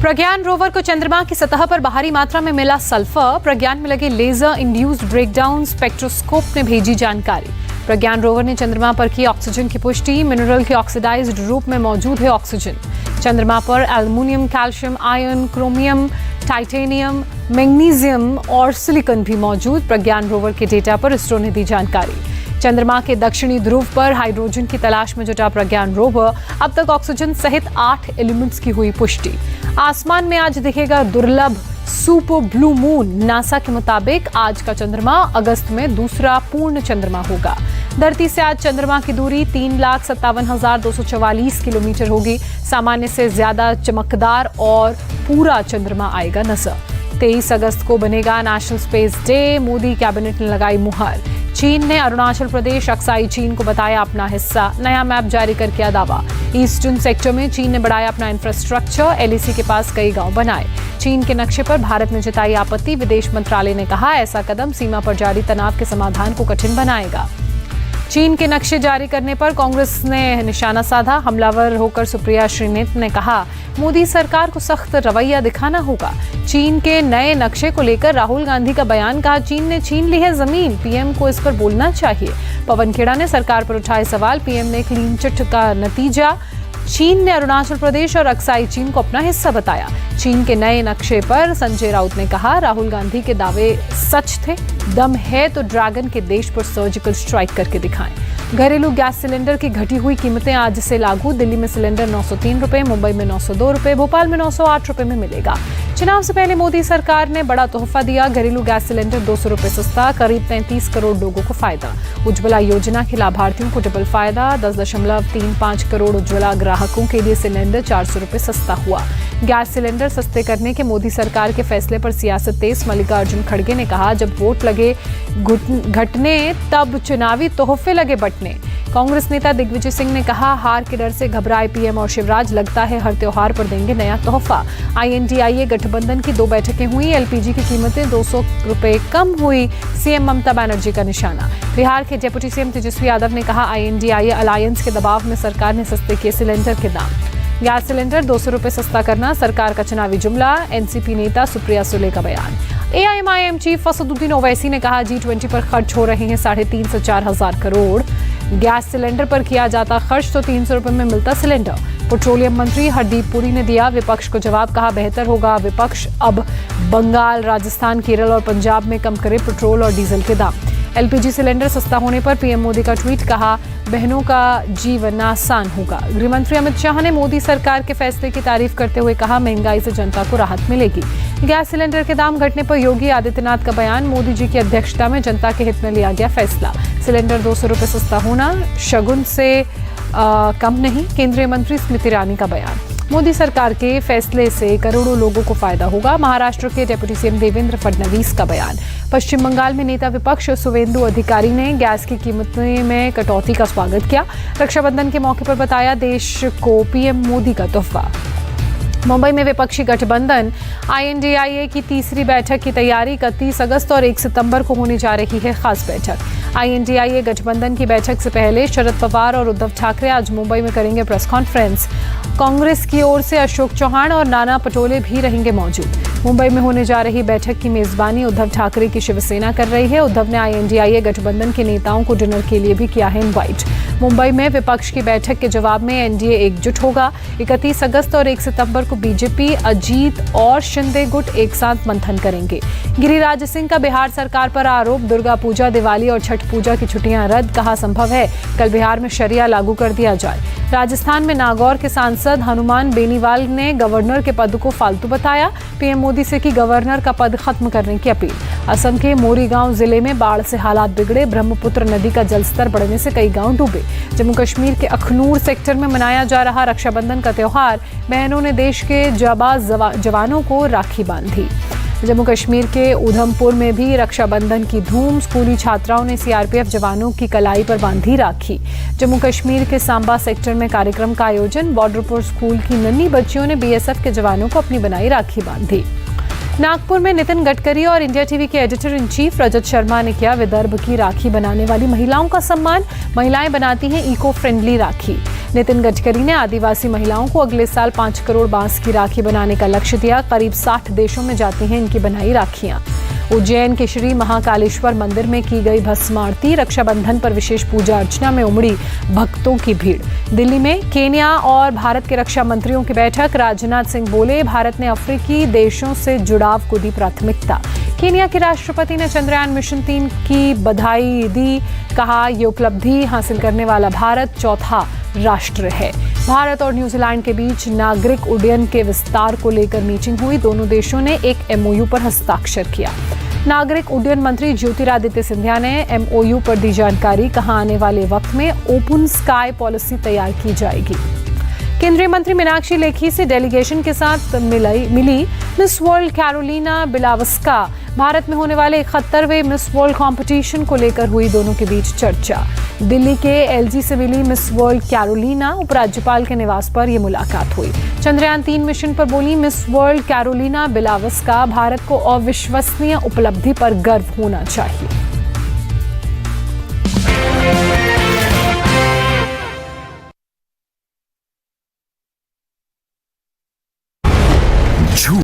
प्रज्ञान rover को चंद्रमा की सतह पर भारी मात्रा में मिला सल्फर। प्रज्ञान में लगे लेजर इंड्यूस्ड ब्रेकडाउन स्पेक्ट्रोस्कोप ने भेजी जानकारी। प्रज्ञान रोवर ने चंद्रमा पर की ऑक्सीजन की पुष्टि। मिनरल के ऑक्सीडाइज्ड रूप में मौजूद है ऑक्सीजन। चंद्रमा पर aluminium, calcium, iron, chromium, titanium, magnesium और सिलिकॉन भी मौजूद। प्रज्ञान रोवर के डेटा पर इसरो ने दी जानकारी। चंद्रमा के दक्षिणी ध्रुव पर हाइड्रोजन की तलाश में जुटा प्रज्ञान रोवर अब तक ऑक्सीजन सहित 8 एलिमेंट्स की हुई पुष्टि। आसमान में आज दिखेगा दुर्लभ सुपर ब्लू मून। नासा के मुताबिक आज का चंद्रमा अगस्त में दूसरा पूर्ण चंद्रमा होगा। धरती से आज चंद्रमा की दूरी 3,57,244 किलोमीटर होगी। सामान्य से ज्यादा चमकदार और पूरा चंद्रमा आएगा नजर। 23 अगस्त को बनेगा national space day. Modi cabinet ने लगाई मुहर। चीन ने अरुणाचल प्रदेश, अक्साई चीन को बताया अपना हिस्सा। नया मैप जारी कर किया दावा। ईस्टर्न सेक्टर में चीन ने बढ़ाया अपना इंफ्रास्ट्रक्चर। एलएसी के पास कई गांव बनाए। चीन के नक्शे पर भारत ने जताई आपत्ति। विदेश मंत्रालय ने कहा ऐसा कदम सीमा पर जारी तनाव के समाधान को कठिन बनाएगा। चीन के नक्शे जारी करने पर कांग्रेस ने निशाना साधा। हमलावर होकर सुप्रिया श्रीनेत ने कहा मोदी सरकार को सख्त रवैया दिखाना होगा। चीन के नए नक्शे को लेकर राहुल गांधी का बयान। कहा चीन ने छीन ली है जमीन, पीएम को इस पर बोलना चाहिए। पवन खेड़ा ने सरकार पर उठाए सवाल। पीएम ने क्लीन चिट का नतीजा। चीन ने अरुणाचल प्रदेश और अक्साई चीन को अपना हिस्सा बताया। चीन के नए नक्शे पर संजय राउत ने कहा राहुल गांधी के दावे सच थे। दम है तो ड्रैगन के देश पर सर्जिकल स्ट्राइक करके दिखाएं। घरेलू गैस सिलेंडर की घटी हुई कीमतें आज से लागू। दिल्ली में सिलेंडर 903 रुपए, मुंबई में 902 रुपए, भोपाल में 908 रुपए में मिलेगा। चुनाव से पहले मोदी सरकार ने बड़ा तोहफा दिया। घरेलू गैस सिलेंडर 200 रुपए सस्ता। करीब 33 करोड़ लोगों को फायदा। उज्ज्वला योजना के लाभार्थियों को डबल फायदा। 10.35 करोड़ उज्ज्वला ग्राहकों के लिए सिलेंडर 400 रुपए सस्ता हुआ। गैस सिलेंडर सस्ते करने के मोदी सरकार के फैसले पर सियासत तेज। मल्लिकार्जुन खड़गे ने कहा जब वोट लगे घटने तब चुनावी तोहफे लगे बंटने। कांग्रेस नेता दिग्विजय सिंह ने कहा हार के डर से घबराए पीएम और शिवराज, लगता है हर त्योहार पर देंगे नया तोहफा। आईएनडीआईए गठबंधन की 2 बैठकें हुई। एलपीजी की कीमतें 200 रुपए कम हुई। सीएम ममता बनर्जी का निशाना। बिहार के डिप्टी सीएम तेजस्वी यादव ने कहा आईएनडीआईए अलायंस के दबाव में सरकार ने सस्ते किए सिलेंडर के दाम। गैस सिलेंडर 200 रुपए सस्ता करना सरकार का चुनावी जुमला। एनसीपी नेता सुप्रिया सुले का बयान। एआईएमआईएम चीफ असदुद्दीन ओवैसी ने कहा G20 पर खर्च हो रहे हैं 3.5 से 4 हजार करोड़। गैस सिलेंडर पर किया जाता खर्च तो 300 रुपए में मिलता सिलेंडर। पेट्रोलियम मंत्री हरदीप पुरी ने दिया विपक्ष को जवाब। कहा बेहतर होगा विपक्ष अब बंगाल, राजस्थान, केरल और पंजाब में कम करे पेट्रोल और डीजल के दाम। एलपीजी सिलेंडर सस्ता होने पर पीएम मोदी का ट्वीट। कहा बहनों का जीवन आसान होगा। गृहमंत्री अमित शाह ने मोदी सरकार के फैसले की तारीफ करते हुए कहा महंगाई से जनता को राहत मिलेगी। गैस सिलेंडर के दाम घटने पर योगी आदित्यनाथ का बयान। मोदी जी की अध्यक्षता में जनता के हित में लिया गया फैसला। सिलेंडर 200 रुपए सस्ता होना शगुन से कम नहीं। केंद्रीय मंत्री स्मृति ईरानी का बयान। मोदी सरकार के फैसले से करोड़ों लोगों को फायदा होगा। महाराष्ट्र के डिप्टी सीएम देवेंद्र फडणवीस का बयान। पश्चिम बंगाल में नेता विपक्ष शुवेंदु अधिकारी ने गैस की कीमतों में कटौती का स्वागत किया। रक्षाबंधन के मौके पर बताया देश को पीएम मोदी का तोहफा। मुंबई में विपक्षी गठबंधन आईएनडीआईए की तीसरी बैठक की तैयारी। 31 अगस्त और 1 सितंबर को होने जा रही है खास बैठक। आईएनडीआईए गठबंधन की बैठक से पहले शरद पवार और उद्धव ठाकरे आज मुंबई में करेंगे प्रेस कॉन्फ्रेंस। कांग्रेस की ओर से अशोक चौहान और नाना पटोले भी रहेंगे मौजूद। मुंबई में होने जा रही बैठक की मेजबानी उद्धव ठाकरे की शिवसेना कर रही है। उद्धव ने आईएनडीआईए गठबंधन के नेताओं को डिनर के लिए भी किया है इनवाइट। मुंबई में विपक्ष की बैठक के जवाब में एनडीए एकजुट होगा। 31 अगस्त और 1 सितंबर को बीजेपी, अजीत और शिंदे गुट एक साथ मंथन करेंगे। गिरिराज सिंह का बिहार सरकार पर आरोप। दुर्गा पूजा, दिवाली और छठ पूजा की छुट्टियां रद्द। कहा संभव है कल बिहार में शरिया लागू कर दिया जाए। राजस्थान में नागौर के सांसद हनुमान बेनीवाल ने गवर्नर के पद को फालतू बताया। पीएम मोदी से की गवर्नर का पद खत्म करने की अपील। असम के मोरीगांव जिले में बाढ़ से हालात बिगड़े। ब्रह्मपुत्र नदी का जलस्तर बढ़ने से कई गांव डूबे। जम्मू कश्मीर के अखनूर सेक्टर में मनाया जा रहा रक्षाबंधन का त्योहार। बहनों ने देश के जाबाज जवानों को राखी बांधी। जम्मू कश्मीर के उधमपुर में भी रक्षाबंधन की धूम। स्कूली छात्राओं ने सीआरपीएफ जवानों की कलाई पर बांधी राखी। जम्मू कश्मीर के सांबा सेक्टर में कार्यक्रम का आयोजन। बॉर्डर पर स्कूल की नन्ही बच्चियों ने बीएसएफ के जवानों को अपनी बनाई राखी बांधी। नागपुर में नितिन गडकरी और इंडिया टीवी के editor in chief Rajat Sharma ने किया विदर्भ की राखी बनाने वाली महिलाओं का सम्मान। महिलाएं बनाती हैं इको फ्रेंडली राखी। नितिन गडकरी ने आदिवासी महिलाओं को अगले साल 5 करोड़ बांस की राखी बनाने का लक्ष्य दिया। करीब 60 देशों में जाती हैं इनकी बनाई राखियां। उज्जैन के श्री महाकालेश्वर मंदिर में की गई भस्म आरती। रक्षाबंधन पर विशेष पूजा अर्चना में उमड़ी भक्तों की भीड़। दिल्ली में केन्या और भारत के रक्षा मंत्रियों की बैठक। राजनाथ सिंह बोले, भारत ने अफ्रीकी देशों से जुड़ाव को दी प्राथमिकता। केन्या के राष्ट्रपति ने चंद्रयान मिशन 3 की बधाई दी। कहा, ये उपलब्धि हासिल करने वाला भारत चौथा राष्ट्र है। भारत और न्यूजीलैंड के बीच नागरिक उड्डयन के विस्तार को लेकर मीटिंग हुई। दोनों देशों ने एक MOU पर हस्ताक्षर किया। नागरिक उड्डयन मंत्री ज्योतिरादित्य सिंधिया ने MOU पर दी जानकारी। कहा, आने वाले वक्त में ओपन स्काई पॉलिसी तैयार की जाएगी। केंद्रीय मंत्री मीनाक्षी लेखी से डेलीगेशन के साथ मिली Miss World Karolina Bielawska. Bharat में होने वाले 71वें मिस वर्ल्ड कंपटीशन को लेकर हुई दोनों के बीच चर्चा। दिल्ली के LG से मिली मिस वर्ल्ड कैरोलिना। उपराज्यपाल के निवास पर यह मुलाकात हुई। चंद्रयान 3 मिशन पर बोली miss World Karolina Bielawska, Bharat को अविश्वसनीय उपलब्धि पर गर्व होना चाहिए।